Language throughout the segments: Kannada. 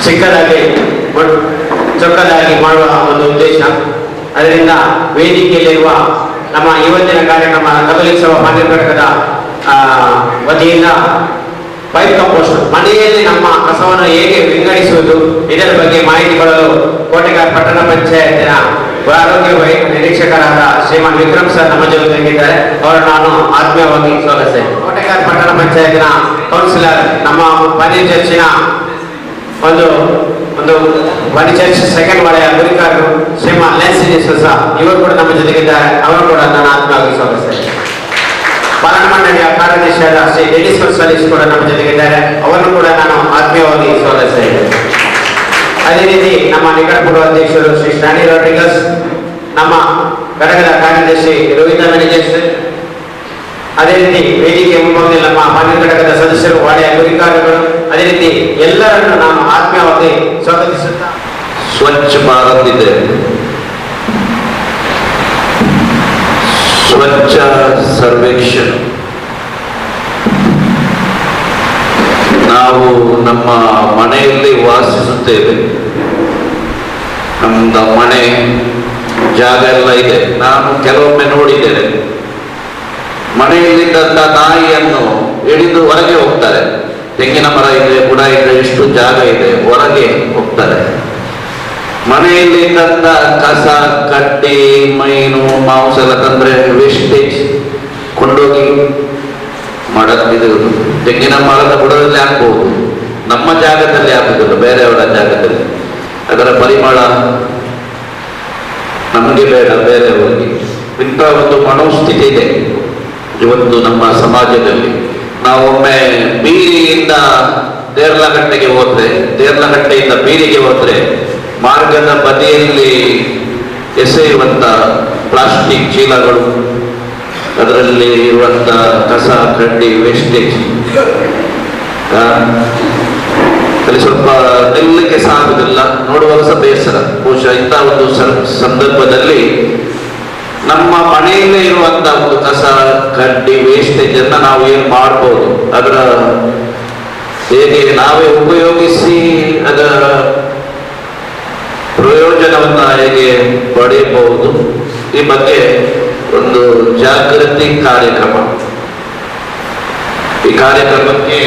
ಚಿಕ್ಕದಾಗಿ ಚೊಕ್ಕದಾಗಿ ಮಾಡುವ ಒಂದು ಉದ್ದೇಶ. ಅದರಿಂದ ವೇದಿಕೆಯಲ್ಲಿರುವ ನಮ್ಮ ಇವತ್ತಿನ ಕಾರ್ಯಕ್ರಮ ಕಥೋಲಿಕ ಸಭಾ ಪಾಂಡ್ಯ ಘಟಕದ ವತಿಯಿಂದ ಪೈಪ್ ಕಂಪೋಸ್ಟ್ ಮನೆಯಲ್ಲಿ ನಮ್ಮ ಕಸವನ್ನು ಹೇಗೆ ವಿಂಗಡಿಸುವುದು ಇದರ ಬಗ್ಗೆ ಮಾಹಿತಿ ಕೊಡಲು ಕೋಟೆಗಾರ್ ಪಟ್ಟಣ ಪಂಚಾಯತಿನ ಆರೋಗ್ಯ ನಿರೀಕ್ಷಕರಾದ ಶ್ರೀಮಾನ್ ವಿಕ್ರಮ್ ಸರ್ ನಮ್ಮ ಜೊತೆಗಿದ್ದಾರೆ. ಅವರು ನಾನು ಆತ್ಮೀಯವಾಗಿ ಸ್ವಾಗತಿಸ್ತೇನೆ. ಕೋಟೆಗಾರ್ ಪಟ್ಟಣ ಪಂಚಾಯತಿನ ಕೌನ್ಸಿಲರ್ ನಮ್ಮ ಬನ್ನಿ ಚರ್ಚಿನ ಒಂದು ಬನ್ನಿ ಚರ್ಚ್ ಸೆಕೆಂಡ್ ವಲಯ ಗುರಿಕಾರರು ಶ್ರೀಮಾನ್ ಲೆನ್ಸ್ ಇವರು ಕೂಡ ನಮ್ಮ ಜೊತೆಗಿದ್ದಾರೆ. ಅವರು ಕೂಡ ನಾನು ಆತ್ಮೀಯವಾಗಿ ಸ್ವಾಗತಿಸ್ತೇನೆ. ಪಾಲನಾ ಮಂಡಳಿಯ ಕಾರ್ಯಾಧ್ಯಕ್ಷರಾದ ಶ್ರೀ ಡೆಲಿಸ್ವರ್ ಸಲೀಸ್ ಕೂಡ ನಮ್ಮ ಜೊತೆಗಿದ್ದಾರೆ. ಅವರನ್ನು ಕೂಡ ನಾನು ಆತ್ಮೀಯವಾಗಿ ಸ್ವಾಗತಿಸ್ತೇನೆ. ಅದೇ ರೀತಿ ನಮ್ಮ ನಿಕಟ ಪೂರ್ವ ಅಧ್ಯಕ್ಷರು ಶ್ರೀ ಸ್ಟ್ಯಾನಿ ರಾಡ್ರಿಗಸ್, ನಮ್ಮ ಘಟಕದ ಕಾರ್ಯದರ್ಶಿ ರೋಹಿತ ಮ್ಯಾನೇಜರ್ಸ್, ಅದೇ ರೀತಿ ವೇದಿಕೆ ಮುಂಭಾಗದಲ್ಲಿ ನಮ್ಮ ಪಾಂಡ್ಯ ಘಟಕದ ಸದಸ್ಯರು, ವಾರ್ಡಿಯ ಗುರಿಕಾರರು, ಅದೇ ರೀತಿ ಎಲ್ಲರನ್ನು ನಾನು ಆತ್ಮೀಯವಾಗಿ ಸ್ವಾಗತಿಸುತ್ತಾ ಸ್ವಚ್ಛ ಭಾರತ್ ಇದೆ, ಸ್ವಚ್ಛ ಸರ್ವೇಕ್ಷಣ್. ನಾವು ನಮ್ಮ ಮನೆಯಲ್ಲಿ ವಾಸಿಸುತ್ತೇವೆ. ನಮ್ದು ಮನೆ ಜಾಗ ಎಲ್ಲ ಇದೆ. ನಾನು ಕೆಲವೊಮ್ಮೆ ನೋಡಿದ್ದೇನೆ, ಮನೆಯಲ್ಲಿದ್ದಂಥ ನಾಯಿಯನ್ನು ಹಿಡಿದು ಹೊರಗೆ ಹೋಗ್ತಾರೆ. ತೆಂಗಿನ ಮರ ಇದೆ, ಬುಡ ಇದೆ, ಎಷ್ಟು ಜಾಗ ಇದೆ, ಹೊರಗೆ ಹೋಗ್ತಾರೆ. ಮನೆಯಲ್ಲಿದ್ದಂಥ ಕಸ, ಕಡ್ಡಿ, ಮೈನು, ಮಾಂಸ ಎಲ್ಲ ತಂದ್ರೆ ವೇಸ್ಟೇಜ್ ಕೊಂಡೋಗಿ ಇದು ತೆಂಗಿನ ಮರದ ಬುಡದಲ್ಲಿ ಹಾಕಬಹುದು, ನಮ್ಮ ಜಾಗದಲ್ಲಿ ಹಾಕುವುದಿಲ್ಲ, ಬೇರೆಯವರ ಜಾಗದಲ್ಲಿ. ಅದರ ಪರಿಮಳ ನಮಗೆ ಬೇಡ, ಬೇರೆಯವರಿಗೆ. ಇಂಥ ಒಂದು ಮನೋಸ್ಥಿತಿ ಇದೆ ಇವತ್ತು ನಮ್ಮ ಸಮಾಜದಲ್ಲಿ. ನಾವೊಮ್ಮೆ ಬೀರಿಯಿಂದ ದೇರ್ಲಗಟ್ಟೆಗೆ ಹೋದ್ರೆ, ದೇರ್ಲಗಟ್ಟೆಯಿಂದ ಬೀರಿಗೆ ಹೋದ್ರೆ ಮಾರ್ಗದ ಬದಿಯಲ್ಲಿ ಎಸೆಯುವಂತ ಪ್ಲಾಸ್ಟಿಕ್ ಚೀಲಗಳು, ಅದರಲ್ಲಿ ಇರುವಂತ ಕಸ, ಕಡ್ಡಿ, ವೇಸ್ಟೇಜ್ ಅಲ್ಲಿ ಸ್ವಲ್ಪ ನಿಲ್ಲಕ್ಕೆ ಸಾಗುವುದಿಲ್ಲ, ನೋಡುವಾಗ ಸಹ ಬೇಸರ. ಬಹುಶಃ ಇಂಥ ಒಂದು ಸಂದರ್ಭದಲ್ಲಿ ನಮ್ಮ ಮನೆಯಲ್ಲೇ ಇರುವಂತ ಒಂದು ಕಸ, ಕಡ್ಡಿ, ವೇಸ್ಟೇಜ್ ಅನ್ನ ನಾವು ಏನು ಮಾಡ್ಬೋದು, ಅದರ ಹೇಗೆ ನಾವೇ ಉಪಯೋಗಿಸಿ ಅದರ ಪ್ರಯೋಜನವನ್ನ ಹೇಗೆ ಪಡೆಯಬಹುದು, ಈ ಬಗ್ಗೆ ಒಂದು ಜಾಗೃತಿ ಕಾರ್ಯಕ್ರಮ. ಈ ಕಾರ್ಯಕ್ರಮಕ್ಕೆ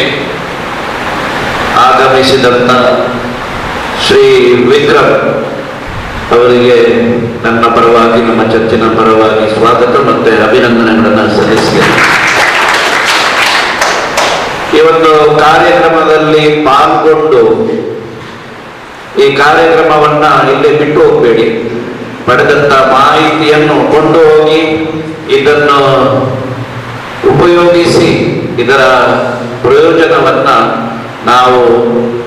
ಆಗಮಿಸಿದಂತ ಶ್ರೀ ವಿಕ್ರಮ್ ಅವರಿಗೆ ನನ್ನ ಪರವಾಗಿ, ನಮ್ಮ ಚರ್ಚಿನ ಪರವಾಗಿ ಸ್ವಾಗತ ಮತ್ತೆ ಅಭಿನಂದನೆಗಳನ್ನು ಸಲ್ಲಿಸಿದ್ದೇನೆ. ಈ ಒಂದು ಕಾರ್ಯಕ್ರಮದಲ್ಲಿ ಪಾಲ್ಗೊಂಡು ಈ ಕಾರ್ಯಕ್ರಮವನ್ನ ಇಲ್ಲಿ ಬಿಟ್ಟು ಹೋಗಬೇಡಿ. ಪಡೆದಂತ ಮಾಹಿತಿಯನ್ನು ಕೊಂಡು ಹೋಗಿ ಇದನ್ನು ಉಪಯೋಗಿಸಿ ಇದರ ಪ್ರಯೋಜನವನ್ನ ನಾವು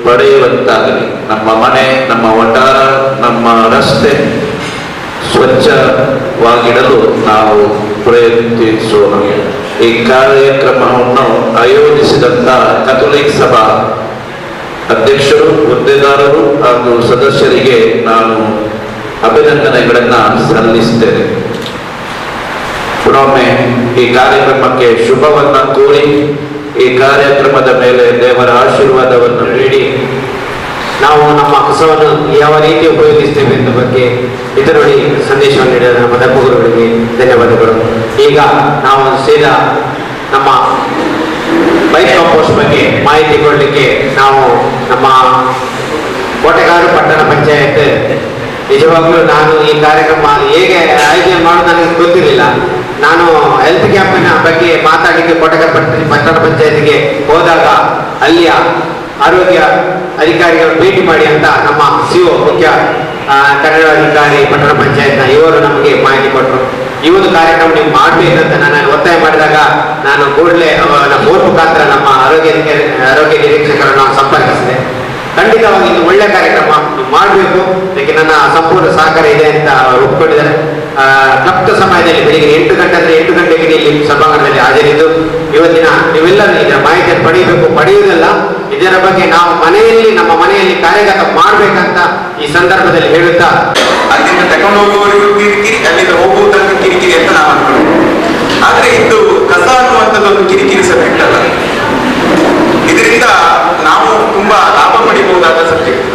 ಪಡೆಯುವಂತಾಗಲಿ. ನಮ್ಮ ಮನೆ, ನಮ್ಮ ವಟಾರ, ನಮ್ಮ ರಸ್ತೆ ಸ್ವಚ್ಛವಾಗಿಡಲು ನಾವು ಪ್ರಯತ್ನಿಸೋಣ. ಈ ಕಾರ್ಯಕ್ರಮವನ್ನು ಆಯೋಜಿಸಿದಂತ ಕಥೋಲಿಕ ಸಭಾ ಅಧ್ಯಕ್ಷರು, ಹುದ್ದೆದಾರರು ಹಾಗೂ ಸದಸ್ಯರಿಗೆ ನಾನು ಅಭಿನಂದನೆಗಳನ್ನ ಸಲ್ಲಿಸ್ತೇನೆ. ಪುನೊಮ್ಮೆ ಈ ಕಾರ್ಯಕ್ರಮಕ್ಕೆ ಶುಭವನ್ನ ಕೋರಿ ಈ ಕಾರ್ಯಕ್ರಮದ ಮೇಲೆ ದೇವರ ಆಶೀರ್ವಾದವನ್ನು ನೀಡಿ ನಾವು ನಮ್ಮ ಕಸವನ್ನು ಯಾವ ರೀತಿ ಉಪಯೋಗಿಸ್ತೇವೆ ಎಂಬ ಬಗ್ಗೆ ಇದರಲ್ಲಿ ಸಂದೇಶವನ್ನು ನೀಡಿದ ನಮ್ಮ ಧರ್ಮಗುರುಗಳಿಗೆ ಧನ್ಯವಾದಗಳು. ಈಗ ನಾವು ಸೀದಾ ನಮ್ಮ ಪೈಪ್ ಕಂಪೋಸ್ಟ್ ಬಗ್ಗೆ ಮಾಹಿತಿ ಕೊಡಲಿಕ್ಕೆ ನಾವು ನಮ್ಮ ಕೋಟೆಗಾರು ಪಟ್ಟಣ ಪಂಚಾಯತ್, ನಿಜವಾಗ್ಲೂ ನಾನು ಈ ಕಾರ್ಯಕ್ರಮ ಹೇಗೆ ಆಯೋಜನೆ ಮಾಡೋದು ನನಗೆ ಗೊತ್ತಿರಲಿಲ್ಲ. ನಾನು ಹೆಲ್ತ್ ಕ್ಯಾಂಪಿನ ಬಗ್ಗೆ ಮಾತಾಡಲಿಕ್ಕೆ ಕೋಟೆಗಾರು ಪಟ್ಟಣ ಪಂಚಾಯತ್ಗೆ ಹೋದಾಗ ಅಲ್ಲಿಯ ಆರೋಗ್ಯ ಅಧಿಕಾರಿಗಳು ಭೇಟಿ ಮಾಡಿ ಅಂತ ನಮ್ಮ ಸಿಒ ಮುಖ್ಯ ಕನ್ನಡಾಧಿಕಾರಿ ಪಟ್ಟಣ ಪಂಚಾಯತ್ನ ಇವರು ನಮಗೆ ಮಾಹಿತಿ ಕೊಟ್ಟರು. ಈ ಒಂದು ಕಾರ್ಯಕ್ರಮ ನೀವು ಮಾಡಬೇಕಂತ ನಾನು ಒತ್ತಾಯ ಮಾಡಿದಾಗ ನಾನು ಕೂಡಲೇ ಫೋನ್ ಮುಖಾಂತರ ನಮ್ಮ ಆರೋಗ್ಯ ನಿರೀಕ್ಷಕರನ್ನು ಸಂಪರ್ಕಿಸಿದೆ. ಖಂಡಿತವಾಗಿ ಇದು ಒಳ್ಳೆ ಕಾರ್ಯಕ್ರಮ, ನೀವು ಮಾಡಬೇಕು, ಅದಕ್ಕೆ ನನ್ನ ಸಂಪೂರ್ಣ ಸಹಕಾರ ಇದೆ ಅಂತ ಅವರು ಒಪ್ಪಿಕೊಂಡಿದ್ದಾರೆ. ತಪ್ಪ ಸಮಯದಲ್ಲಿ ಬೆಳಿಗ್ಗೆ 8 ಗಂಟೆ ಅಂದರೆ 8 ಗಂಟೆಗೆ ಇಲ್ಲಿ ಸಭಾಂಗಣದಲ್ಲಿ ಹಾಜರಿದ್ದು ಇವತ್ತಿನ ನೀವೆಲ್ಲರೂ ಇದರ ಮಾಹಿತಿಯನ್ನು ಪಡೆಯುವುದಲ್ಲ, ಇದರ ಬಗ್ಗೆ ನಾವು ನಮ್ಮ ಮನೆಯಲ್ಲಿ ಕಾರ್ಯಗತ ಮಾಡಬೇಕಂತ ಈ ಸಂದರ್ಭದಲ್ಲಿ ಹೇಳುತ್ತಾ, ಅಲ್ಲಿಂದ ತಗೊಂಡು ಹೋಗುವವರೆಗೂ ಕಿರಿಕಿರಿ, ಅಲ್ಲಿಂದ ಹೋಗುವುದನ್ನು ಕಿರಿಕಿರಿ ಅಂತ ನಾವು ಅನ್ಕೊಂಡು, ಆದ್ರೆ ಇದು ಕಸ ಅನ್ನುವಂಥದ್ದು ಒಂದು ಕಿರಿಕಿರಿ ಸಬ್ಜೆಕ್ಟ್ ಅಲ್ಲ. ಇದರಿಂದ ನಾವು ತುಂಬಾ ಲಾಭ ಪಡಿಬಹುದಾದ ಸಬ್ಜೆಕ್ಟ್.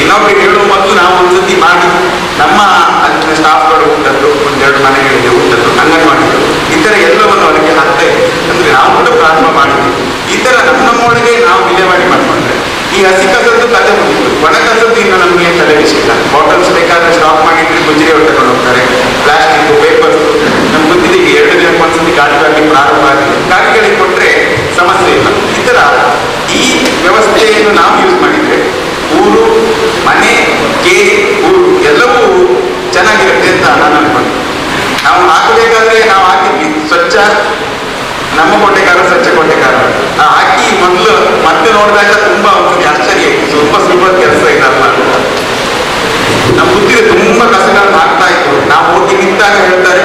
ಇನ್ನೊಬ್ಬರಿಗೆ ಹೇಳುವ ಮೊದಲು ನಾವು ಒಂದ್ಸತಿ ಮಾಡಿ ನಮ್ಮ ಅಲ್ಲಿನ ಸ್ಟಾಫ್ಗಳು ಊಟದ್ದು ಒಂದೆರಡು ಮನೆಗಳಿಗೆ ಊಟದ್ದು ಅಂಗನವಾಡಿಗಳು ಈ ತರ ಎಲ್ಲವನ್ನು ಅವರಿಗೆ ಹಾಕ್ತಾ ಇದ್ದೀವಿ. ಅಂದ್ರೆ ನಾವು ಕೂಡ ಪ್ರಾರಂಭ ಮಾಡಿದ್ವಿ. ಈ ತರ ನಮ್ಮೊಳಗೆ ನಾವು ವಿಲೇವಾರಿ ಮಾಡ್ಕೊಂಡ್ರೆ ಈ ಹಸಿ ಕಸದ್ದು ಕತೆ ಮುಗಿತು. ಒಣ ಕಸದ್ದು ಇನ್ನು ನಮಗೆ ತಲೆ ಬಿಸಿಲ್ಲ. ಬಾಟಲ್ಸ್ ಬೇಕಾದ್ರೆ ಸ್ಟಾಕ್ ಮಾಡಿದ್ರೆ ಗುಜರಿ ಅವ್ರು ತಗೊಂಡು ಹೋಗ್ತಾರೆ. ಪ್ಲಾಸ್ಟಿಕ್ ಪೇಪರ್ಸ್ ನಮ್ಮ ಬುದ್ಧಿಗೆ 2 ದಿನಕ್ಕೆ ಒಂದ್ಸತಿ ಗಾಡಿಗಾಗಿ ಪ್ರಾರಂಭ ಆಗಿದೆ. ಗಾಡಿಗಳಿಗೆ ಕೊಟ್ರೆ ಸಮಸ್ಯೆ ಇಲ್ಲ. ಈ ತರ ಈ ವ್ಯವಸ್ಥೆಯನ್ನು ನಾವು ಯೂಸ್ ಮಾಡಿದ್ರೆ ಊರು ಮನೆ ಕೇರಿ ಊರು ಎಲ್ಲವೂ ಚೆನ್ನಾಗಿರುತ್ತೆ ಅಂತ ನಾನು ಅನ್ಕೊಂಡು ನಾವು ಹಾಕಬೇಕಾದ್ರೆ ನಾವು ಹಾಕಿದ್ವಿ ಸ್ವಚ್ಛ ನಮ್ಮ ಕೋಟೆಕಾರ ಸ್ವಚ್ಛ ಕೋಟೆಕಾರ ಹಾಕಿ ಮೊದಲು ಮತ್ತೆ ನೋಡಿದಾಗ ತುಂಬಾ ಒಂದ್ಸತಿ ಆಶ್ಚರ್ಯ ಸ್ವಲ್ಪ ಸುಲಭದ ಕೆಲಸ ಇದಲ್ಲ. ನಮ್ಮ ಬುದ್ಧಿಗೆ ತುಂಬಾ ಕಸಗಳನ್ನು ಹಾಕ್ತಾ ಇತ್ತು. ನಾವು ಹೋಗಿ ನಿಂತಾಗ ಹೇಳ್ತಾರೆ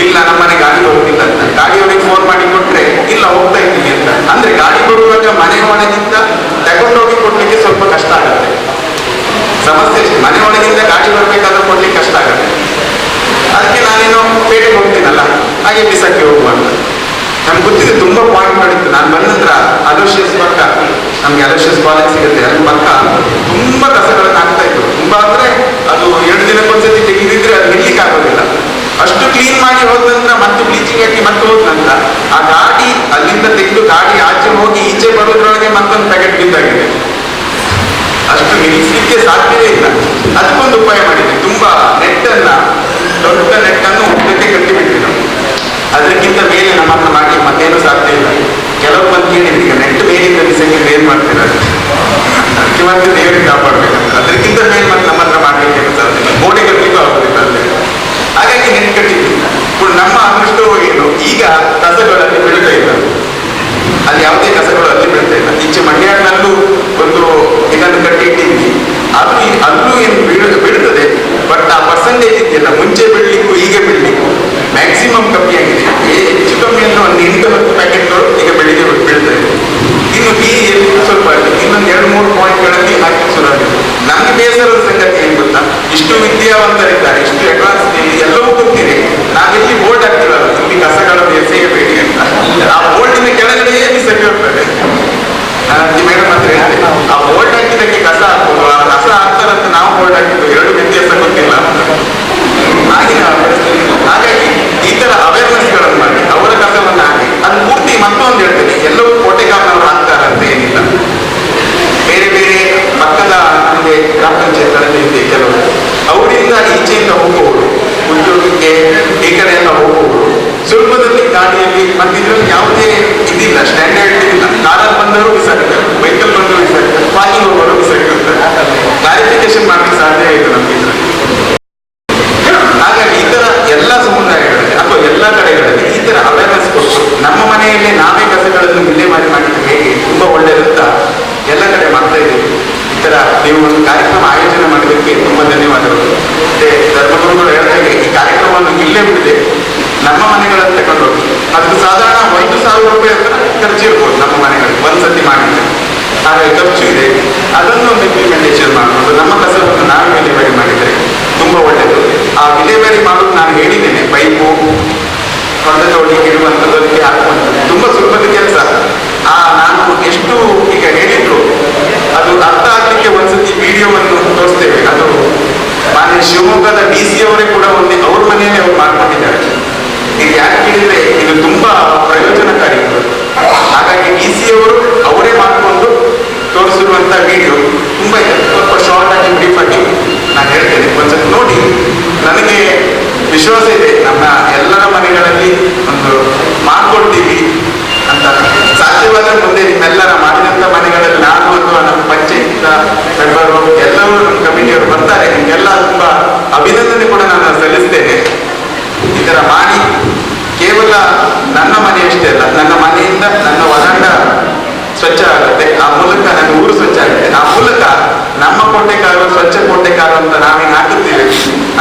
ಇಲ್ಲ ನಮ್ಮನೆ ಗಾಡಿ ಬರುವುದಿಲ್ಲ ಅಂತ. ಗಾಡಿಯವರಿಗೆ ಫೋನ್ ಮಾಡಿ ಕೊಟ್ರೆ ಇಲ್ಲ ಹೋಗ್ತಾ ಇದ್ದೀನಿ ಅಂತ. ಅಂದ್ರೆ ಗಾಡಿ ಬರುವಾಗ ಮನೆ ಒಳಗಿಂದ ತಗೊಂಡೋಗಿ ಕೊಡ್ಲಿಕ್ಕೆ ಸ್ವಲ್ಪ ಕಷ್ಟ ಆಗುತ್ತೆ. ಸಮಸ್ಯೆ ಮನೆ ಒಳಗಿಂದ ಗಾಡಿ ಬರ್ಬೇಕಾದ್ರೆ ಕೊಡ್ಲಿಕ್ಕೆ ಕಷ್ಟ ಆಗುತ್ತೆ. ಅದಕ್ಕೆ ನಾನೇನು ಪೇಟೆಗೆ ಹೋಗ್ತೀನಲ್ಲ ಹಾಗೆ ಬಿಸಕ್ಕೆ ಹೋಗುವಂತ ನಮ್ಗೆ ಗೊತ್ತಿದೆ. ತುಂಬಾ ಪಾಯಿಂಟ್ಗಳಿತ್ತು. ನಾನು ಬಂದ ನಂತರ ಅಲೋಶಿಯಸ್ ಪಕ್ಕ ನಮ್ಗೆ ಅಲೋಶಿಯಸ್ ಕಾಲೇಜ್ ಸಿಗುತ್ತೆ. ಅಲ್ಲಿ ಪಕ್ಕ ತುಂಬಾ ಕಸಗಳನ್ನು ಹಾಕ್ತಾ ಇತ್ತು. ತುಂಬಾ ಅಂದ್ರೆ ಅದು 2 ದಿನಕ್ಕೊಂದ್ಸತಿ ತೆಗೆದಿದ್ರೆ ಅದು ನಿಲ್ಲಿಕ್ಕೆ ಆಗೋದಿಲ್ಲ. ಅಷ್ಟು ಕ್ಲೀನ್ ಮಾಡಿ ಹೋದ ನಂತರ ಮತ್ತೆ ಬ್ಲೀಚಿಂಗ್ ಹಾಕಿ ಮತ್ತೆ ಹೋದ ನಂತರ ಆ ಗಾಡಿ ಅಲ್ಲಿಂದ ತೆಗೆದು ಗಾಡಿ ಆಚೆ ಹೋಗಿ ಈಚೆ ಬರೋದ್ರೊಳಗೆ ಮತ್ತೊಂದು ಪ್ಯಾಕೆಟ್ ಬಿದ್ದಾಗಿದೆ. ಅಷ್ಟು ನಿಲ್ಲಿಸಲಿಕ್ಕೆ ಸಾಧ್ಯವೇ ಇಲ್ಲ. ಅದಕ್ಕೊಂದು ಉಪಾಯ ಮಾಡಿದ್ವಿ. ತುಂಬಾ ನೆಟ್ಟನ್ನ ದೊಡ್ಡ ನೆಟ್ಟನ್ನು ಉದ್ದಕ್ಕೆ ಕಟ್ಟಿಬಿಟ್ವಿ ನಾವು. ಅದಕ್ಕಿಂತ ಮೇಲೆ ನಮ್ಮ ಹತ್ರ ಮಾಡಿ ಮತ್ತೇನು ಸಾಧ್ಯ ಇಲ್ಲ. ಕೆಲವು ಮಂದಿ ಕೇಳಿದ್ರು ಈಗ ನೆಟ್ ಮೇಲಿಂದ ಬಿಸಕ್ಕೆ ಏನ್ ಮಾಡ್ತಿದ್ದಾರೆ ಅದಕ್ಕೆ ಮತ್ತೆ ದೇವರಿಗೆ ಕಾಪಾಡ್ಬೇಕಂತ. ಅದಕ್ಕಿಂತ ಮೇಲೆ ಮತ್ತೆ ನಮ್ಮ ಹತ್ರ ಮಾಡ್ಲಿಕ್ಕೆ ಸಾಧ್ಯ ಇಲ್ಲ. ಗೋಡೆ ಕಟ್ಟಲಿಕ್ಕೂ ಆಗುದಿಲ್ಲ ಅಲ್ಲಿ. ಹಾಗಾಗಿ ನೆಟ್ ಕಟ್ಟಿದ್ವಿ. ನಮ್ಮ ಅದೃಷ್ಟವೋ ಏನು ಈಗ ಕಸಗಳಲ್ಲಿ ಬೆಳೀತಾ ಇಲ್ಲ. ಅಲ್ಲಿ ಯಾವುದೇ ಕಸಗಳು ಅಲ್ಲಿ ಬೀಳ್ತಾ ಇಲ್ಲ. ಈಚೆ ಮಂಡ್ಯಾಡ್ನಲ್ಲೂ ಒಂದು ಇದನ್ನು ಕಟ್ಟಿ ಇಟ್ಟಿದ್ವಿ. ಅಲ್ಲೂ ಏನು ಬೀಳ್ತದೆ. ಬಟ್ ಆ ಪರ್ಸೆಂಟೇಜ್ ಇದೆಯಲ್ಲ ಮುಂಚೆ ಬೀಳ್ಲಿಕ್ಕೂ ಈಗ ಬೀಳ್ಲಿಕ್ಕೂ ಮ್ಯಾಕ್ಸಿಮಮ್ ಕಮ್ಮಿ ಆಗಿದೆ. ಹೆಚ್ಚು ಕಮ್ಮಿ ಅಂದ್ರೆ ಒಂದು 8-10 ಪ್ಯಾಕೆಟ್ಗಳು ಈಗ ಬೆಳಿಗ್ಗೆ ಬೀಳ್ತಾ ಇದೆ. ಇನ್ನು ಬೀದಿಯಲ್ಲಿ ಸ್ವಲ್ಪ ಇನ್ನೊಂದು 2-3 ಪಾಯಿಂಟ್ಗಳಲ್ಲಿ ಹಾಕಿ ಶುರುವಾಗಿದೆ. ನಮ್ಗೆ ಬೇಸರದ ಸಂಗತಿ ಏನ್ ಗೊತ್ತಾ, ಇಷ್ಟು ವಿದ್ಯಾವಂತರಿದ್ದಾರೆ, ಇಷ್ಟು ಅಡ್ವಾನ್ಸ್ ಎಲ್ಲವೂ ಗೊತ್ತಿದೆ. ನಾವೆಲ್ಲಿ ಬೋರ್ಡ್ ಹಾಕ್ತಿರಲ್ಲ ಇಲ್ಲಿ ಕಸಗಳನ್ನು ಎಸೆಯಬೇಡಿ ಅಂತ. ಆ ಬೋರ್ಡಿನ ಕೆಳಗಡೆಯೇ ಬಿಸಕ್ಕೆ ಹೋಗ್ತದೆ. ಮೇಡಮ್ ಹತ್ರ ಹೇಳ್ತೇನೆ ಆ ಬೋರ್ಡ್ ಹಾಕಿದ್ದಕ್ಕೆ ಕಸ ಹಾಕ್ಬೋದು, ಆ ಕಸ ಹಾಕ್ತಾರಂತ ನಾವು ಬೋರ್ಡ್ ಹಾಕಿದ್ದು 2 ವ್ಯತ್ಯಾಸ ಗೊತ್ತಿಲ್ಲ. ಹಾಗೆ ನಮ್ಮ ಮನೆಗಳಲ್ಲಿ ತಗೊಂಡು ಹೋಗಿ ಅದು ಸಾಧಾರಣ 1,000 ರೂಪಾಯಿ ಹತ್ರ ಖರ್ಚು ಇರ್ಬೋದು ನಮ್ಮ ಮನೆಗಳಿಗೆ ಒಂದ್ಸತಿ ಮಾಡಿದ್ರೆ. ಹಾಗೆ ಖರ್ಚು ಇದೆ, ಅದನ್ನು ಒಂದು ಇಂಪ್ಲಿಮೆಂಟೇಷನ್ ಮಾಡ್ಬೋದು. ನಮ್ಮ ಕಸವನ್ನು ನಾವು ವಿಲೇವಾರಿ ಮಾಡಿದರೆ ತುಂಬಾ ಒಳ್ಳೆಯದು. ಆ ವಿಲೇವಾರಿ ಮಾಡೋದು ನಾನು ಹೇಳಿದ್ದೇನೆ, ಪೈಪು ಹೊಡೆದ ತೋಳಿಗೆ ಇಡುವಂಥದ್ದು, ಅದಕ್ಕೆ ಹಾಕುವಂಥದ್ದು ತುಂಬಾ ಸುಲಭದ ಕೆಲಸ. ನಾನು ಎಷ್ಟು ಈಗ ಹೇಳಿದ್ರು ಅದು ಅರ್ಥ ಆಗ್ಲಿಕ್ಕೆ ಒಂದ್ಸತಿ ವಿಡಿಯೋವನ್ನು ತೋರಿಸ್ತೇವೆ. ಅದು ಮಾನ್ಯ ಶಿವಮೊಗ್ಗದ DC ಅವರೇ ಕೂಡ ಅವ್ರ ಮನೆಯಲ್ಲಿ ಅವ್ರು ಮಾಡ್ಕೊಂಡಿದ್ದಾರೆ. ಇದು ಯಾಕೆ ಹೇಳಿದ್ರೆ ಇದು ತುಂಬಾ ಪ್ರಯೋಜನಕಾರಿ. ಹಾಗಾಗಿ DC ಅವರು ಅವರೇ ಮಾಡಿಕೊಂಡು ತೋರಿಸಿರುವಂತ ವಿಡಿಯೋ ತುಂಬಾ ಇದೆ. ಸ್ವಲ್ಪ ಶಾರ್ಟ್ ಆಗಿ ಬ್ರೀಫ್ ಆಗಿ ನಾನು ಹೇಳ್ತೇನೆ, ಒಂದ್ಸತಿ ನೋಡಿ. ನನಗೆ ವಿಶ್ವಾಸ ಇದೆ ನಮ್ಮ ಎಲ್ಲರ ಮನೆಗಳಲ್ಲಿ ಒಂದು ಮಾಡ್ಕೊಡ್ತೀವಿ ಅಂತ. ಸಾಧ್ಯವಾದ್ರೆ ಮುಂದೆ ನಿಮ್ಮೆಲ್ಲರ ಮಾಡಿದಂತ ಮನೆಗಳಲ್ಲಿ ನಾನು ಅಥವಾ ನಮ್ಮ ಪಂಚಾಯತ್ ಮೆಂಬರು ಎಲ್ಲರೂ ನಮ್ಮ ಕಮಿಟಿಯವರು ಬರ್ತಾರೆ. ನಿಮ್ಗೆಲ್ಲ ತುಂಬಾ ಅಭಿನಂದನೆ ಕೂಡ ನಾನು ಸಲ್ಲಿಸ್ತೇನೆ. ಈ ತರ ಮಾಡಿ ಕೇವಲ ನನ್ನ ಮನೆಯಷ್ಟೇ ಅಲ್ಲ, ನನ್ನ ಮನೆಯಿಂದ ನನ್ನ ವರಾಂಡ ಸ್ವಚ್ಛ ಆಗುತ್ತೆ, ಆ ಮೂಲಕ ನನ್ನ ಊರು ಸ್ವಚ್ಛ ಆಗುತ್ತೆ, ಆ ಮೂಲಕ ನಮ್ಮ ಕೋಟೆಕಾರು ಸ್ವಚ್ಛ ಕೋಟೆಕಾರು ಅಂತ ನಾವೇನು ಹಾಕುತ್ತೇವೆ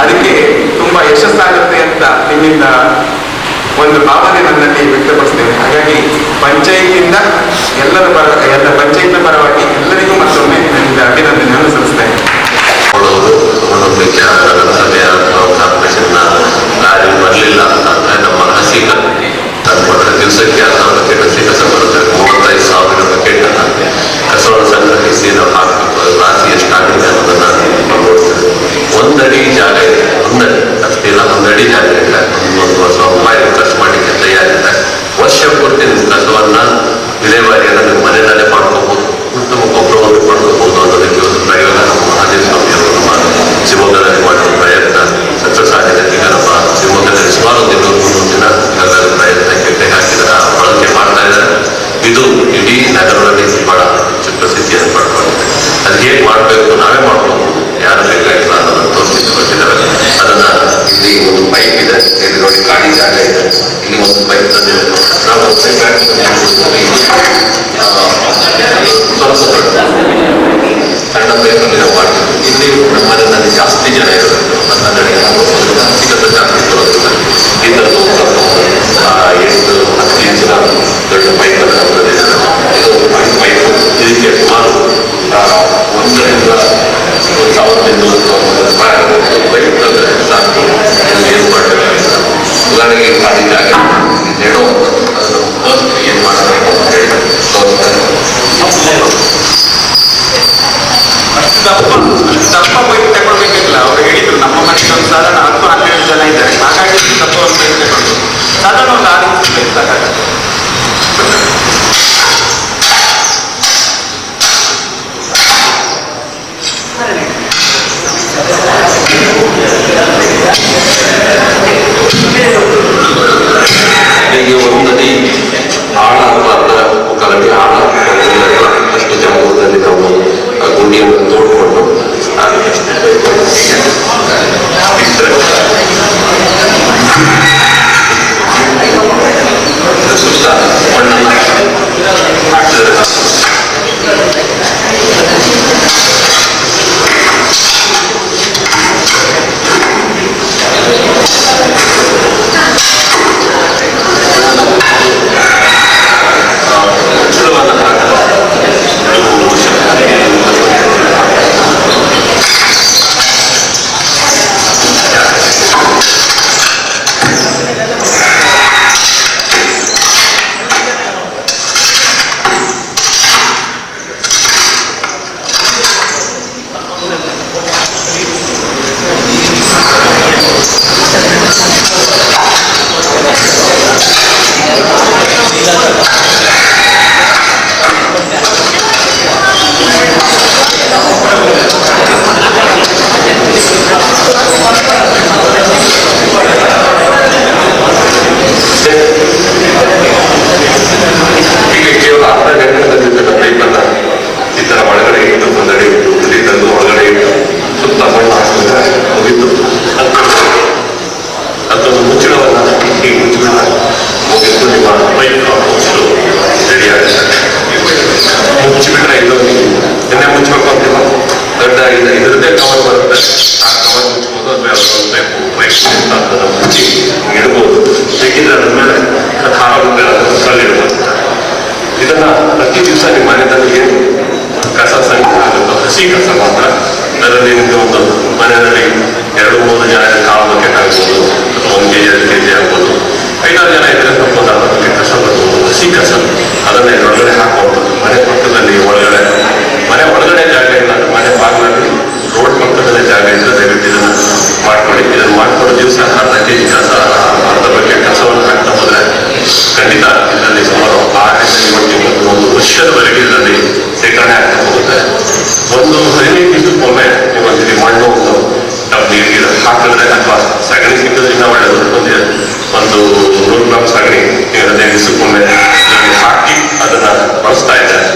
ಅದಕ್ಕೆ ತುಂಬಾ ಯಶಸ್ಸಾಗುತ್ತೆ ಅಂತ ನಿಮ್ಮಿಂದ ಒಂದು ಭಾವನೆ ನನ್ನಲ್ಲಿ ವ್ಯಕ್ತಪಡಿಸ್ತೇನೆ. ಹಾಗಾಗಿ ಪಂಚಾಯತಿಂದ ಎಲ್ಲ ಪಂಚಾಯತ್ನ ಪರವಾಗಿ ಎಲ್ಲರಿಗೂ ಮತ್ತೊಮ್ಮೆ ನನ್ನಿಂದ ಅಭಿನಂದನೆಯನ್ನು ಸಲ್ಲಿಸ್ತೇನೆ. ಕಾರ್ಪೊರೇಷನ್ನ ಲಾರಿ ಬರಲಿಲ್ಲ ಅಂತಂದ್ರೆ ನಮ್ಮ ಹಸಿ ದಿವಸಕ್ಕೆ ಹಸಿ ಕಸ ಬರುತ್ತೆ. 35,000 ಬಕೆಟ್ ಕಸವನ್ನು ಸಂಗ್ರಹಿಸಿ ನಾವು ಹಾಕಬೇಕು. ರಾಶಿ ಎಷ್ಟಾಗಿದೆ ಅನ್ನೋದನ್ನ ನೋಡ್ತೇವೆ. 1 ಅಡಿ ಜಾಗ ಇದೆ, 1 ಅಡಿ ಅಷ್ಟಿಲ್ಲ, 1 ಅಡಿ ಜಾಗ ಇದೆ. 1,000 ರೂಪಾಯಿ ಖರ್ಚು ಮಾಡಲಿಕ್ಕೆ ತಯಾರಿದೆ. ವರ್ಷ ಪೂರ್ತಿ ನಿಮ್ಮ ಕಸವನ್ನ ವಿಲೇವಾರಿಯನ್ನು ನಿಮ್ಮ ಮನೆಯಲ್ಲೇ ಮಾಡ್ಕೋಬಹುದು, ಉತ್ತಮ ಗೊಬ್ಬರವನ್ನು ಮಾಡ್ಕೋಬಹುದು ಅನ್ನೋದಕ್ಕೆ ಒಂದು ಪ್ರಯೋಗ ನಮ್ಮ ಮಹಾದೇವ ಸ್ವಾಮಿ ಅವರು ನಮ್ಮ ಶಿವಮೊಗ್ಗದಲ್ಲಿ ಮಾಡುವ ಪ್ರಯತ್ನ ಸಕ್ಸಸ್ ಆಗಿದೆ. ಈಗ ನಮ್ಮ ಶಿವಮೊಗ್ಗದಲ್ಲಿ ಸುಮಾರು 200-300 ದಿನ ಈಗಾಗಲೇ ಪ್ರಯತ್ನಕ್ಕೆ ಕೈ ಹಾಕಿದರೆ ಬಳಕೆ ಮಾಡ್ತಾ ಇದ್ದಾರೆ. ಇದು ಇಡೀ ನಗರದಲ್ಲಿ ಬಹಳ ಪ್ರಸಿದ್ಧಿಯನ್ನು ಪಡ್ಕೊಂಡಿದೆ. ಅದು ಹೇಗೆ ಮಾಡಬೇಕು, ನಾವೇ ಮಾಡ್ಕೋಬಹುದು, ಯಾರು ಬೇಕಾಗಿಲ್ಲ ಅನ್ನೋದನ್ನು ತೋರಿಸಿ ಬರ್ತಿದ್ದಾರೆ. ಅದನ್ನ ಇಲ್ಲಿ ಒಂದು ಪೈಪ್ ಇದೆ, ಇಲ್ಲಿ ನೋಡಿ ಖಾಲಿ ಜಾಗ ಇದೆ, ಇಲ್ಲಿ ಒಂದು ಪೈಪ್ ತಂದಿದೆ. ನಾವು ಸಣ್ಣ ಪೈಪಲ್ಲಿ ನಾವು ಮಾಡ್ತೀವಿ. ಇಲ್ಲಿ ನಮ್ಮಲ್ಲಿ ಜಾಸ್ತಿ ಜನ ಇರೋದು, ಕನ್ನಡಿಗೆ ಸಿಗದ ಜಾಸ್ತಿ ಬರೋದಿಲ್ಲ. ಇದನ್ನು 8-10 ಇಂಚಿನ ದೊಡ್ಡ ಪೈಪನ್ನು ತಂದಿದ್ದಾರೆ. ಇದು ಪೈಪು ಇದಕ್ಕೆ ಸುಮಾರು 1,500 ರೂಪಾಯಿ ಆಗುತ್ತೆ. ಪೈಪ್ ತಂದರೆ ಸಾಕು, ಏನು ಮಾಡಬೇಕಾಗಿಲ್ಲ. ಉದಾಹರಣೆಗೆ ಖಾಲಿ ಜಾಗ ಹೇಳೋ ಅದನ್ನು ಏನು ಮಾಡಬೇಕು ಅಂತ ಹೇಳಿ ತೋರಿಸ್ತಾರೆ. ದಪ್ಪ ಪೈಪ್ ತಗೊಳ್ಬೇಕಿಲ್ಲ. ಅವ್ರು ಹೇಳಿದ್ರು ನಮ್ಮ ಮನೆಗೆ ಒಂದು ಸಾಧಾರಣ 10-12 ಜನ ಇದ್ದಾರೆ, ಹಾಗಾಗಿ ದಪ್ಪ ಒಂದು ಪೈಪ್ ತಗೊಂಡು ಸಾಧಾರಣ ಒಂದು 6 ಇಂಚ್ ಪೈಪ್ ತಗೊಳ್ತಾರೆ. ಒಂದು 100 ಗ್ರಾಮ್ ಸಗಣಿ 15 ದಿವಸಕ್ಕೊಮ್ಮೆ ಇದರಲ್ಲಿ ಹಾಕಿ ಅದನ್ನ ಬಳಸ್ತಾ ಇದ್ದಾರೆ.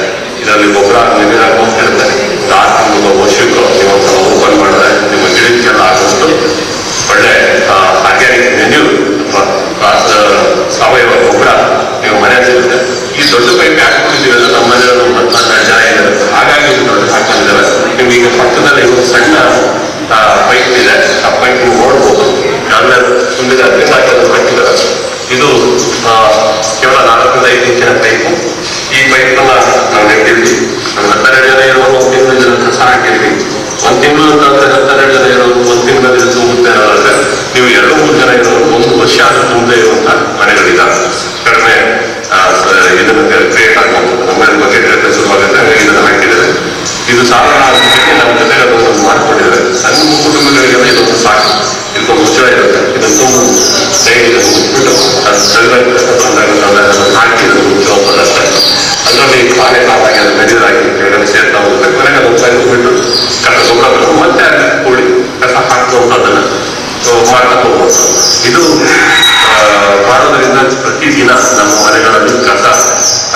ಇದರಲ್ಲಿ ಗೊಬ್ಬರ ನೀರಾಗಿ ಹೋಗ್ತಿರುತ್ತೆ. 6 ತಿಂಗಳು ವರ್ಷಕ್ಕೂ ನೀವು ಒಂದ್ಸಲ ಓಪನ್ ಮಾಡಿದ್ರೆ ನಿಮ್ಮ ಗಿಡಕ್ಕೆಲ್ಲ ಆದಷ್ಟು ಒಳ್ಳೆ ಆರ್ಗ್ಯಾನಿಕ್ ಮೆನ್ಯೂರ್ ಅಥವಾ ಸಾವಯವ ಗೊಬ್ಬರ ನೀವು ಮನೆ ಸಿಗುತ್ತೆ. ಈ ದೊಡ್ಡ ಪೈಪ್ ಹಾಕೊಂಡಿದ್ದೀವಿ ನಮ್ಮ ಮನೆಯವರು 14 ಜನ ಇದ್ದಾರೆ, ಹಾಗಾಗಿ ದೊಡ್ಡ ಹಾಕೊಂಡಿದ್ದಾರೆ. ನಿಮ್ಗೆ ಈಗ ಪಕ್ಕದಲ್ಲಿ ಒಂದು ಸಣ್ಣ ಪೈಪ್ ಇದೆ, ಆ ಪೈಪ್ ನೀವು ನೋಡ್ಬೋದು. ಆಮೇಲೆ ಮುಂದೆ 15 ಹಾಕಿದ್ದಾರೆ. ಇದು ಕೇವಲ 4 ರಿಂದ 5 ಇಂಚಿನ ಪೈಪು. ಈ ಪೈಪ್ನ ನಾವು ನೆಟ್ಟಿದ್ವಿ. ನಮ್ಮ 12 ಜನ ಇರೋ 1 ತಿಂಗಳ ಕಸ ಹಾಕಿದ್ವಿ. 1 ತಿಂಗಳು ಅಂತಂದ್ರೆ 12 ಜನ ಇರೋದು 1 ತಿಂಗಳಲ್ಲಿ ತುಂಬುತ್ತೆ ಅನ್ನೋದ್ರೆ ನೀವು 2-3 ಜನ ಇರೋರು 1 ವರ್ಷ ಆದ್ರೂ ತುಂಬದೇ ಇರುವಂತ ಮನೆಗಳಿದ್ದಾವೆ. ಕಡಿಮೆ ಇದನ್ನು ಕ್ರಿಯೇಟ್ ಆಗುವಂಥದ್ದು ನಮ್ಮಲ್ಲಿ ಬಗ್ಗೆ ಹೇಳಕ್ಕೆ ಶುರುವಾಗುತ್ತೆ. ಹಾಗಾಗಿ ಇದನ್ನು ಹಾಕಿದ್ದಾರೆ. ಇದು ಸಾಧಾರಣ ನಮ್ಮ ಜೊತೆ ಅದನ್ನು ಮಾಡಿಕೊಂಡಿದ್ದಾರೆ. ಸಣ್ಣ ಕುಟುಂಬಗಳಿಗೆಲ್ಲ ಇದೊಂದು ಸಾಕು. ಇದೊಂದು ಮುಚ್ಚಳ ಇರುತ್ತೆ. ಇದನ್ನು ತುಂಬ ಡೈಲಿ ಮುಚ್ಚಿಬಿಟ್ಟು ಅದು ಹಾಕಿ ಇದನ್ನು ಮುಚ್ಚುವಂಥದ್ದಷ್ಟೇ. ಅದರಲ್ಲಿ ಪಾಲೆ ಕಾಲಾಗಿ ಅದು ಮೆದಿರಾಗಿ ಕೆಳಗಡೆ ಸೇರ್ತಾ ಹೋಗುತ್ತೆ. ಕೊನೆಗೆ ಅದನ್ನು ತೆಗೆದುಬಿಟ್ಟು ಕಸ ಗೊಬ್ಬರ ಮತ್ತೆ ಅಲ್ಲಿ ಕೂಡಿ ಕಸ ಹಾಕುವಂಥದ್ದನ್ನು ಮಾಡ್ತಾ ಹೋಗುವಂಥದ್ದು. ಇದು ಮಾಡೋದ್ರಿಂದ ಪ್ರತಿದಿನ ನಮ್ಮ ಮನೆಗಳಲ್ಲಿ ಕಸ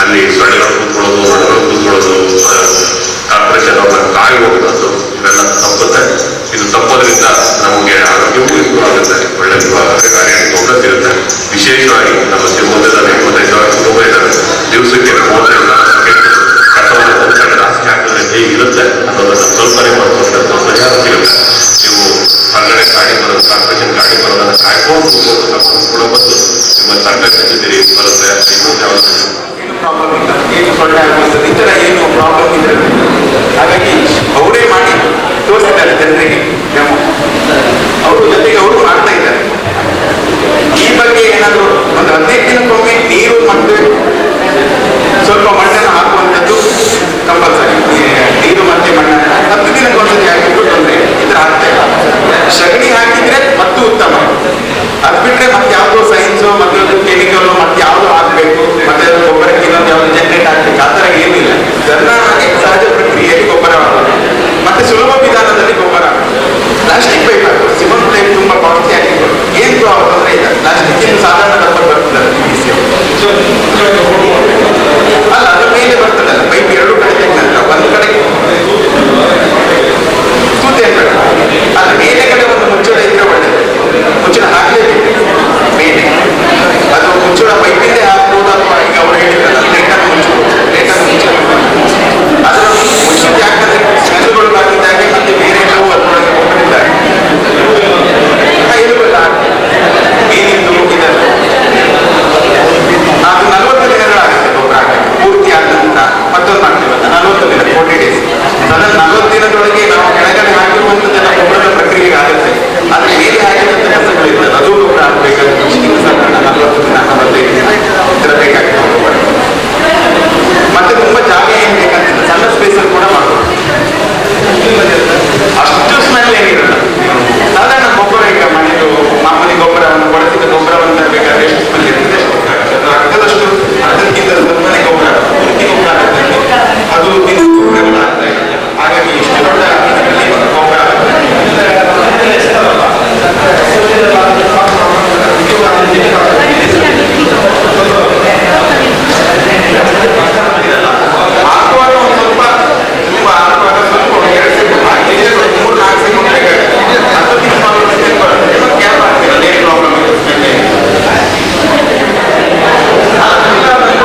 ಅಲ್ಲಿ ಸೊಳ್ಳೆಗಳು ಕೂತ್ಕೊಳ್ಳೋದು, ನೊಣಗಳು ಕೂತ್ಕೊಳ್ಳೋದು, ಕಾರ್ಪೊರೇಷನ್ ಅವ್ರನ್ನ ಕಾಯುವಂಥದ್ದು ಇವೆಲ್ಲ ತಪ್ಪುತ್ತೆ. ಇದು ತಪ್ಪೋದ್ರಿಂದ ನಮಗೆ ಆರೋಗ್ಯವೂ ಇಂಪ್ರೂವ್ ಆಗುತ್ತೆ. ಒಳ್ಳೆ ಆರ್ಗ್ಯಾನಿಕ್ ಗೊಬ್ಬರ ಸಿಗುತ್ತೆ. ವಿಶೇಷವಾಗಿ ನಮ್ಮ ಶಿವಮೊಗ್ಗದಲ್ಲಿ 25,000 ಕುಟುಂಬ ಇದ್ದಾರೆ. ದಿವಸಕ್ಕೆ 35 ಕಸವನ್ನು ಒಂದು ಕಡೆ ಜಾಸ್ತಿ ಹಾಕಿದ್ರೆ ಹೇಗಿರುತ್ತೆ ಅನ್ನೋದನ್ನು ಕಲ್ಪನೆ ಮಾಡುವಂಥದ್ದು ಪರಿಹಾರ ಸಿಗುತ್ತೆ. ನೀವು ಹೊರಗಡೆ ಗಾಡಿ ಬರೋದು, ಕಾರ್ಪೊರೇಷನ್ ಗಾಡಿ ಬರೋದನ್ನು ಕಾಯ್ಕೊಂಡು ಕೂಡ ಬಂದು ನಿಮ್ಮ ಸರ್ಕಾರ ಕಚೇರಿ ಬರುತ್ತೆ. ಇನ್ನೊಂದು ಯಾವುದು ಪ್ರಾಬ್ಲಮ್ ಇಲ್ಲ, ಏನು ಸೊಳ್ಳೆ ಆಗುವಂಥದ್ದು ಈ ಥರ ಏನು ಪ್ರಾಬ್ಲಮ್ ಇಲ್ಲ. ಹಾಗಾಗಿ ಅವರೇ ಮಾಡಿ ತೋರಿಸಿದ್ದಾರೆ ಜನರಿಗೆ. ಅವರು ಜೊತೆಗೆ ಅವರು ಮಾಡ್ತಾ ಇದ್ದಾರೆ. ಈ ಬಗ್ಗೆ ಏನಾದರೂ ಒಂದು 15 ದಿನಕ್ಕೊಮ್ಮೆ ನೀರು ಮತ್ತು ಸ್ವಲ್ಪ ಮಣ್ಣನ್ನು ಹಾಕುವಂಥದ್ದು ಕಂಪಲ್ಸರಿ. ನೀರು ಮತ್ತೆ ಮಣ್ಣನ್ನು 10 ದಿನಕ್ಕೊಂದ್ಸತಿ ಹಾಕಿದ್ರು ತೊಂದರೆ, ಇದ್ರ ಆಗ್ತಾ ಸಗಣಿ ಹಾಕಿದ್ರೆ ಮತ್ತು ಉತ್ತಮ. ಅದು ಬಿಟ್ಟರೆ ಮತ್ತೆ ಯಾವುದೋ ಸೈನ್ಸು ಮತ್ತು ಕೆಮಿಕಲ್ ಮತ್ತೆ ಯಾವುದು ಹಾಕಬೇಕು, ಮತ್ತೆ ಅದು ಗೊಬ್ಬರಕ್ಕೆ ಇನ್ನೊಂದು ಯಾವುದು ಜನರೇಟ್ ಆಗ್ಬೇಕು, ಆ ಥರ ಏನಿಲ್ಲ. ಸರಳವಾಗಿ ಸಹಜ ಪ್ರಕ್ರಿಯೆಯಲ್ಲಿ ಗೊಬ್ಬರ ಆಗೋದು ಮತ್ತೆ ಸುಲಭ ವಿಧಾನದಲ್ಲಿ ಗೊಬ್ಬರ ಆಗೋದು. ಪ್ಲಾಸ್ಟಿಕ್ ಪೈಪ್ ಹಾಕೋದು, ಸಿಮೆಂಟ್ ಪೈಪ್ ತುಂಬ ಕಾಸ್ಟ್ಲಿ ಆಗಿತ್ತು. ಏನು ತೊಂದರೆ ಇಲ್ಲ. ಪ್ಲಾಸ್ಟಿಕ್ ಸಾಧಾರಣ ಡಬ್ಬಲ್ ಬರ್ತದೆ ಅಲ್ಲ, ಅದ್ರ ಮೇಲೆ ಬರ್ತದಲ್ಲ ಪೈಪ್. 2 ಕಡೆ ತೆಗೆದ ಒಂದು ಕಡೆ ತೂತೆ ಅಲ್ಲ, ಮೇಲೆ ಕಡೆ ಒಂದು ಮುಚ್ಚಳ ಇದ್ರೆ ಒಳ್ಳೆಯದು. ಮುಚ್ಚಳ ಹಾಕಲೇಬೇಕು ಮೇಲೆ. ಅದು ಮುಚ್ಚಳ ಪೈಪಿಂದೇ ಹಾಕ್ಬೋದು ಅಥವಾ ಈಗ ಅವರು ಹೇಳಿದ್ರಲ್ಲ ಲೇಟನ್ನು ಮುಚ್ಚಬಹುದು. ಲೇಟನ್ನು ಮುಚ್ಚಬಹುದು. ಅದರ ಮುಚ್ಚಿದ್ದು ಯಾಕಂದ್ರೆ ಸ್ಮೆಲ್ಗಳು ಹಾಕಿದ್ದಾಗೆ ಮತ್ತೆ ಬೇರೆ ಎಲ್ಲವೂ ಅದರೊಳಗೆ ಹೋಗ್ಬಿಟ್ಟಿದ್ದಾರೆ. ಎಲುಬೆಲ್ಲ ಮೀನಿಂದು ಇದನ್ನು ಅದು 40 ದಿನಗಳಾಗುತ್ತೆ ಗೊಬ್ಬರ ಹಾಕಿ ಪೂರ್ತಿ ಆದ ನಂತರ ಮತ್ತೊಂದು ಮಾಡ್ತೀವಲ್ಲ 40 ದಿನ 40 ಡೇಸ್. ಅದನ್ನು 40 ದಿನದೊಳಗೆ ನಾವು ಕೆಳಗಡೆ ಹಾಕಿರುವಂಥದ್ದೆಲ್ಲ ಗೊಬ್ಬರದ ಪ್ರಕ್ರಿಯೆಗೆ ಆಗುತ್ತೆ. ಆದರೆ ಮೇಲೆ ಹಾಕಿದಂಥ ಕಸಗಳಿರ್ತದೆ, ಅದು ಗೊಬ್ಬರ ಹಾಕಬೇಕಾಗುತ್ತೆ. ಇಷ್ಟು ಸಾಧಾರಣ 40 ದಿನ 45 ದಿನ ಇದರ ಬೇಕಾಗುತ್ತೆ ಗೊಬ್ಬರ. ಮತ್ತೆ ತುಂಬ ಜಾಗ ಏನು ಬೇಕಂತಿಲ್ಲ, ಸಣ್ಣ ಸ್ಪೇಸಲ್ಲಿ ಕೂಡ ಮಾಡ್ಬೋದು. ಅಷ್ಟು ಸ್ಮೆಲ್ ಏನಿರಲ್ಲ. ಸಾಧಾರಣ ಗೊಬ್ಬರ ಈಗ ಮನೆಯದು ಮಾಮೂಲಿ ಗೊಬ್ಬರವನ್ನು ಬಳಸಿದ ಗೊಬ್ಬರವನ್ನು ತರಬೇಕಾದ್ರೆ ಎಷ್ಟು ಸ್ಮೆಲ್ ಇರ್ತದೆ, ಅರ್ಧದಷ್ಟು ಅರ್ಧಕ್ಕಿಂತ ಮನೆ ಗೊಬ್ಬರ ಪೂರ್ತಿ ಗೊಬ್ಬರ ಆಗುತ್ತೆ. ಅದು ಗೊಬ್ಬರ ಆಗ್ತಾ ಇದೆ. ಹಾಗಾಗಿ ಇಷ್ಟು ದೊಡ್ಡ ಗೊಬ್ಬರ ಹಾಕುವಾಗ ಒಂದು ಸ್ವಲ್ಪ ತುಂಬ ಹಾಕುವಾಗ ಸ್ವಲ್ಪ 2 ಸೆಕೆಂಡ್ 3-4 ಸೆಕೆಂಡ್ ಬೇಕಾಗುತ್ತೆ. 10 ನಿಮಿಷ ಬರುತ್ತೆ. ಕ್ಯಾಪ್ ಆಗ್ತಿರಲ್ಲ, ಏನು ಪ್ರಾಬ್ಲಮ್ ಇದೆ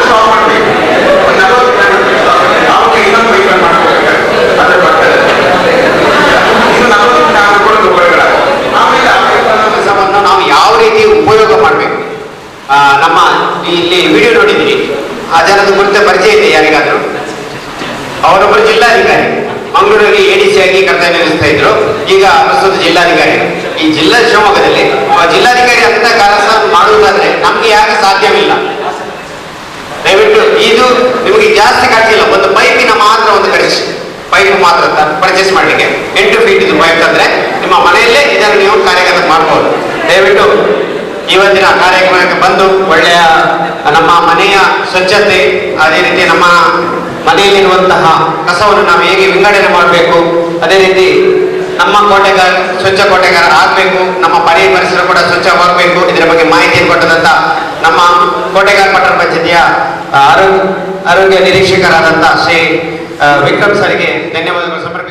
ಸ್ಟಾಪ್ ಮಾಡಬೇಕು. ಒಂದು 40 ಆವಾಗ ಇನ್ನೊಂದು ವೈಕಲ್ ಮಾಡ್ಕೋಬೇಕಾಗುತ್ತೆ. ಅದ್ರ ಬರ್ತದೆ ಇನ್ನು 40 ನಿಮಿಷ ಕೂಡ ಗೊಬ್ಬರಗಳಾಗುತ್ತೆ. ಆಮೇಲೆ ಕೆಲಸವನ್ನು ನಾವು ಯಾವ ರೀತಿ ಉಪಯೋಗ ಮಾಡಬೇಕು. ನಮ್ಮ ಇಲ್ಲಿ ವಿಡಿಯೋ ನೋಡಿದ್ದೀರಿ, ಆ ಜನದ ಗುರುತ ಪರಿಚಯ ಇದೆ ಯಾರಿಗಾದ್ರೂ? ಅವರೊಬ್ಬರು ಜಿಲ್ಲಾಧಿಕಾರಿ, ಮಂಗಳೂರಲ್ಲಿ ADC ಆಗಿ ಕರ್ತವ್ಯ ನಿರ್ವಹಿಸ್ತಾ ಇದ್ರು. ಈಗ ಪ್ರಸ್ತುತ ಜಿಲ್ಲಾಧಿಕಾರಿ. ಈ ಶಿವಮೊಗ್ಗದಲ್ಲಿ ಜಿಲ್ಲಾಧಿಕಾರಿ ಅಂತ ಕೆಲಸ ಮಾಡುವುದಾದ್ರೆ ನಮ್ಗೆ ಯಾಕೆ ಸಾಧ್ಯವಿಲ್ಲ? ದಯವಿಟ್ಟು ಇದು ನಿಮಗೆ ಜಾಸ್ತಿ ಖರ್ಚಿಲ್ಲ. ಒಂದು ಪೈಪಿನ ಮಾತ್ರ ಒಂದು ಕಡೆ ಪೈಪ್ ಮಾತ್ರ ಪರ್ಚೇಸ್ ಮಾಡಲಿಕ್ಕೆ 8 ಫೀಟ್ ಇದು ಪೈಪ್ ತಂದ್ರೆ ನಿಮ್ಮ ಮನೆಯಲ್ಲೇ ಇದನ್ನು ನೀವು ಕಾರ್ಯಗತ ಮಾಡಬಹುದು. ದಯವಿಟ್ಟು ಇವತ್ತಿನ ಕಾರ್ಯಕ್ರಮಕ್ಕೆ ಬಂದು ಒಳ್ಳೆಯ ನಮ್ಮ ಮನೆಯ ಸ್ವಚ್ಛತೆ, ಅದೇ ರೀತಿ ನಮ್ಮ ಮನೆಯಲ್ಲಿರುವಂತಹ ಕಸವನ್ನು ನಾವು ಹೇಗೆ ವಿಂಗಡಣೆ ಮಾಡಬೇಕು, ಅದೇ ರೀತಿ ನಮ್ಮ ಕೋಟೆಗಾರ ಸ್ವಚ್ಛ ಕೋಟೆಗಾರ ಆಗಬೇಕು, ನಮ್ಮ ಪರಿಸರ ಕೂಡ ಸ್ವಚ್ಛವಾಗಬೇಕು, ಇದರ ಬಗ್ಗೆ ಮಾಹಿತಿಯನ್ನು ಕೊಟ್ಟದಂತ ಕೋಟೆಗಾಲ್ ಪಟ್ಟಣ ಪಂಚಾಯತಿಯ ಆರೋಗ್ಯ ನಿರೀಕ್ಷಕರಾದಂತಹ ಶ್ರೀ ವಿಕ್ರಮ್ ಸರ್ಗೆ ಧನ್ಯವಾದಗಳು ಸಮರ್ಪಿಸುತ್ತೇನೆ.